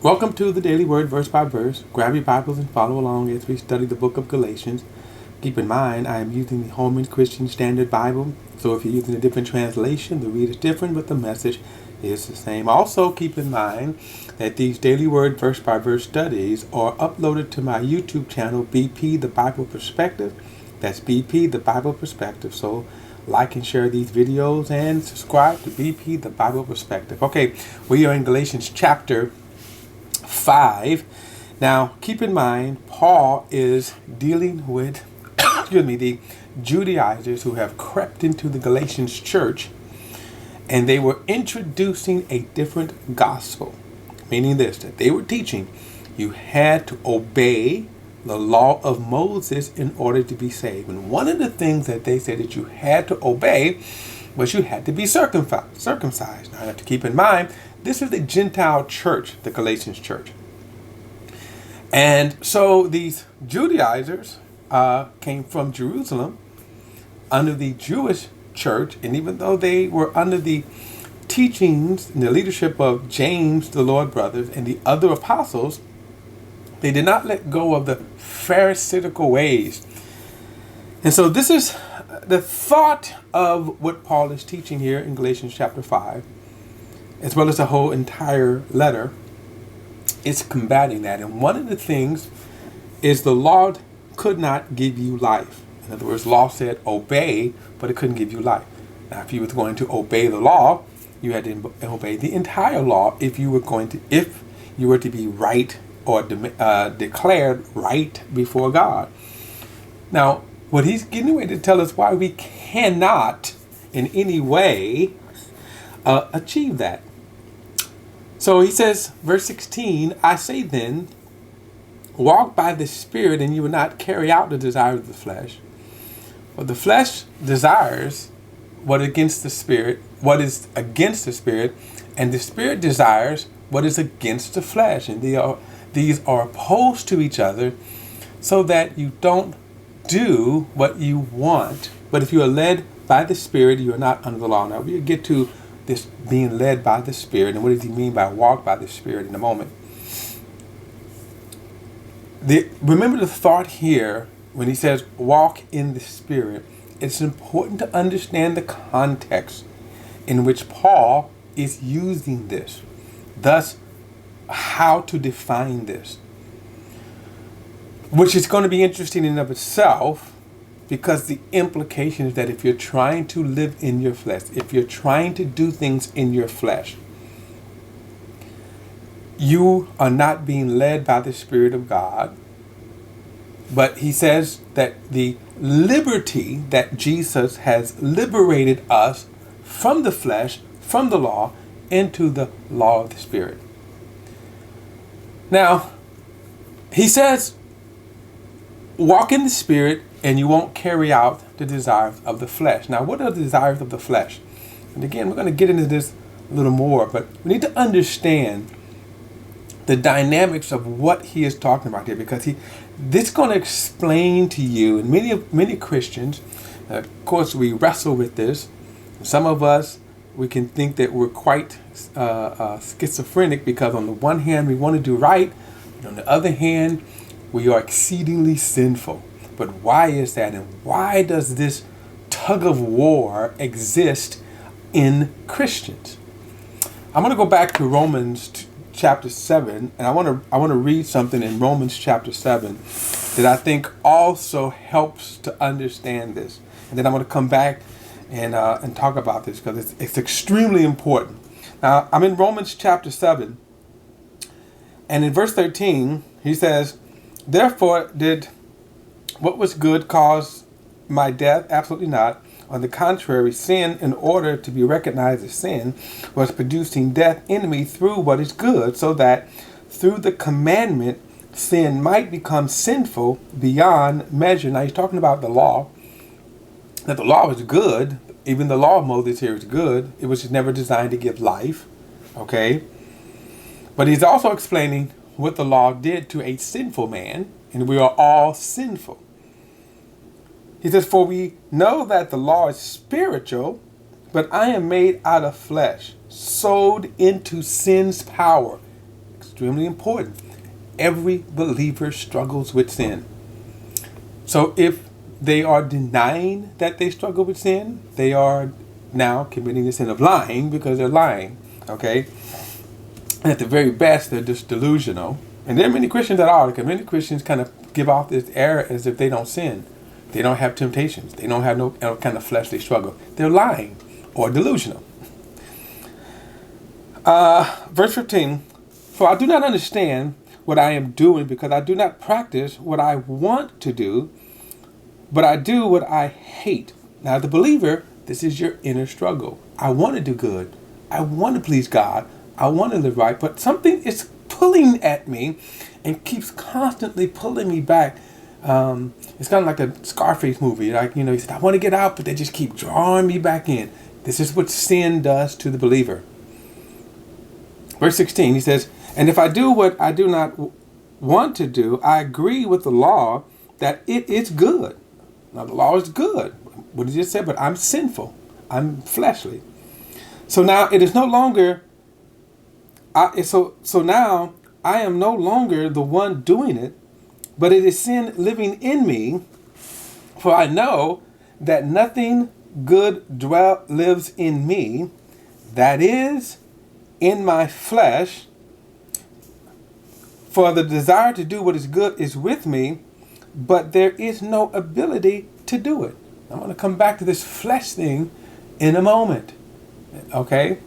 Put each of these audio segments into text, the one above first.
Welcome to the Daily Word, verse by verse. Grab your Bibles and follow along as we study the book of Galatians. Keep in mind, I am using the Holman Christian Standard Bible, so if you're using a different translation, the read is different, but the message is the same. Also, keep in mind that these Daily Word, verse by verse studies are uploaded to my YouTube channel, BP The Bible Perspective. That's BP The Bible Perspective. So, like and share these videos and subscribe to BP The Bible Perspective. Okay, we are in Galatians chapter 5. Now, keep in mind, Paul is dealing with, the Judaizers who have crept into the Galatians church, and they were introducing a different gospel, meaning this, that they were teaching you had to obey the law of Moses in order to be saved. And one of the things that they said that you had to obey was you had to be circumcised. Now, you have to keep in mind, this is the Gentile church, the Galatians church. And so these Judaizers came from Jerusalem under the Jewish church. And even though they were under the teachings and the leadership of James, the Lord brothers, and the other apostles, they did not let go of the Pharisaical ways. And so this is the thought of what Paul is teaching here in Galatians chapter 5, as well as the whole entire letter. It's combating that. And one of the things is the law could not give you life. In other words, law said obey, but it couldn't give you life. Now, if you were going to obey the law, you had to obey the entire law if you were to be right or declared right before God. Now, what he's getting ready to tell us why we cannot in any way achieve that. So he says, verse 16, I say then, walk by the Spirit, and you will not carry out the desires of the flesh. For the flesh desires what is against the Spirit, and the Spirit desires what is against the flesh. And these are opposed to each other, so that you don't do what you want. But if you are led by the Spirit, you are not under the law. Now we'll get to this being led by the Spirit, and what does he mean by walk by the Spirit in a moment. Remember the thought here when he says walk in the Spirit. It's important to understand the context in which Paul is using this, thus how to define this, which is going to be interesting in and of itself, because the implication is that if you're trying to live in your flesh, if you're trying to do things in your flesh, you are not being led by the Spirit of God. But he says that the liberty that Jesus has liberated us from the flesh, from the law, into the law of the Spirit. Now, he says, walk in the Spirit, and you won't carry out the desires of the flesh. Now, what are the desires of the flesh? And again, we're going to get into this a little more, but we need to understand the dynamics of what he is talking about here, because this is going to explain to you, and many Christians, of course, we wrestle with this. Some of us, we can think that we're quite schizophrenic, because on the one hand, we want to do right, and on the other hand, we are exceedingly sinful. But why is that? And why does this tug of war exist in Christians? I'm going to go back to Romans chapter 7, and I want to read something in Romans chapter 7 that I think also helps to understand this. And then I'm going to come back and talk about this, because it's extremely important. Now, I'm in Romans chapter 7, and in verse 13, he says, therefore did what was good cause my death? Absolutely not. On the contrary, sin, in order to be recognized as sin, was producing death in me through what is good, so that through the commandment, sin might become sinful beyond measure. Now he's talking about the law, that the law is good. Even the law of Moses here is good. It was just never designed to give life. Okay? But he's also explaining what the law did to a sinful man, and we are all sinful. He says, for we know that the law is spiritual, but I am made out of flesh, sold into sin's power. extremely important. Every believer struggles with sin. So if they are denying that they struggle with sin, they are now committing the sin of lying because they're lying. Okay? And at the very best, they're just delusional. And there are many Christians that are, because many Christians kind of give off this air as if they don't sin. They don't have temptations. They don't have no kind of fleshly struggle. They're lying or delusional. Verse 15, for I do not understand what I am doing because I do not practice what I want to do, but I do what I hate. Now, the believer, this is your inner struggle. I want to do good. I want to please God. I want to live right, but something is pulling at me and keeps constantly pulling me back. It's kind of like a Scarface movie. Like, he said, I want to get out, but they just keep drawing me back in. This is what sin does to the believer. Verse 16, he says, and if I do what I do not want to do, I agree with the law that it is good. Now, the law is good. What did he just say? But I'm sinful. I'm fleshly. So now it is no longer, so now I am no longer the one doing it, but it is sin living in me. For I know that nothing good lives in me, that is, in my flesh. For the desire to do what is good is with me, but there is no ability to do it. I'm going to come back to this flesh thing in a moment. Okay?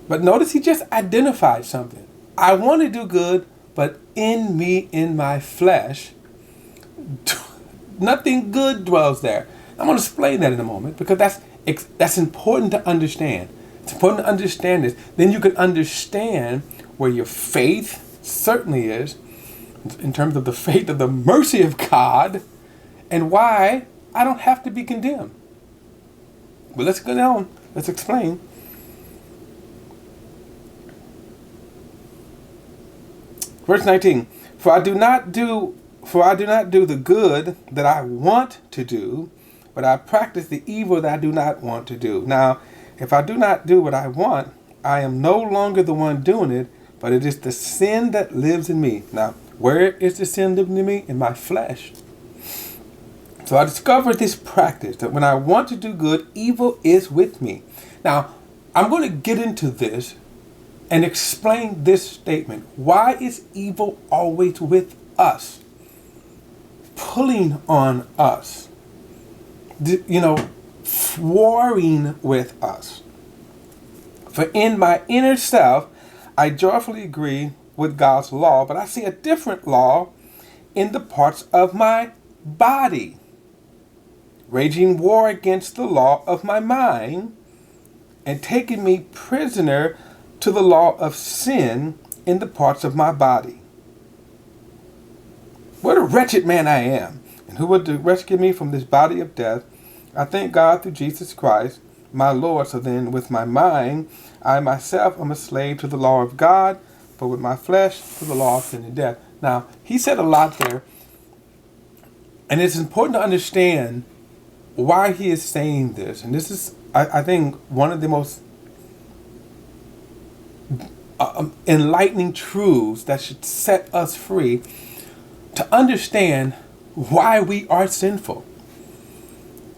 But notice he just identified something. I want to do good, but in me, in my flesh, nothing good dwells there. I'm going to explain that in a moment because that's important to understand. It's important to understand this. Then you can understand where your faith certainly is, in terms of the faith of the mercy of God, and why I don't have to be condemned. But let's go down. Let's explain. Verse 19. For I do not do the good that I want to do, but I practice the evil that I do not want to do. Now, if I do not do what I want, I am no longer the one doing it, but it is the sin that lives in me. Now, where is the sin living in me? In my flesh. So I discovered this practice that when I want to do good, evil is with me. Now, I'm going to get into this and explain this statement. Why is evil always with us? Pulling on us. Warring with us. For in my inner self, I joyfully agree with God's law, but I see a different law in the parts of my body, waging war against the law of my mind and taking me prisoner to the law of sin in the parts of my body. What a wretched man I am, and who would rescue me from this body of death? I thank God through Jesus Christ, my Lord. So then with my mind, I myself am a slave to the law of God, but with my flesh to the law of sin and death. Now, he said a lot there, and it's important to understand why he is saying this. And this is, I think, one of the most enlightening truths that should set us free to understand why we are sinful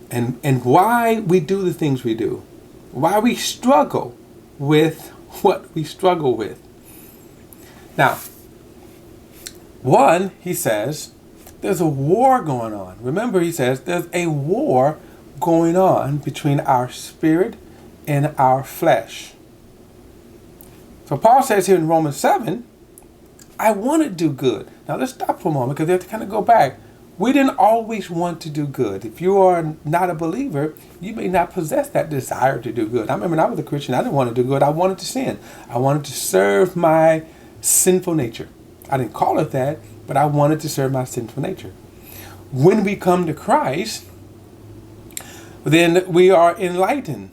and why we do the things we do, why we struggle with what we struggle with. Now, one, he says, there's a war going on. Remember, he says, there's a war going on between our spirit and our flesh. So Paul says here in Romans 7, I want to do good. Now let's stop for a moment because we have to kind of go back. We didn't always want to do good. If you are not a believer, you may not possess that desire to do good. I remember when I was a Christian, I didn't want to do good. I wanted to sin. I wanted to serve my sinful nature. I didn't call it that, but I wanted to serve my sinful nature. When we come to Christ, then we are enlightened.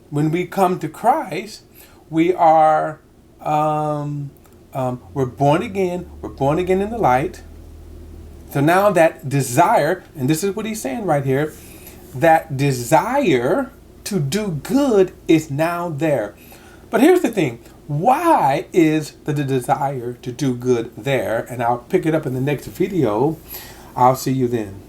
When we come to Christ, we are we're born again. We're born again in the light. So now that desire, and this is what he's saying right here, that desire to do good is now there. But here's the thing. Why is the desire to do good there? And I'll pick it up in the next video. I'll see you then.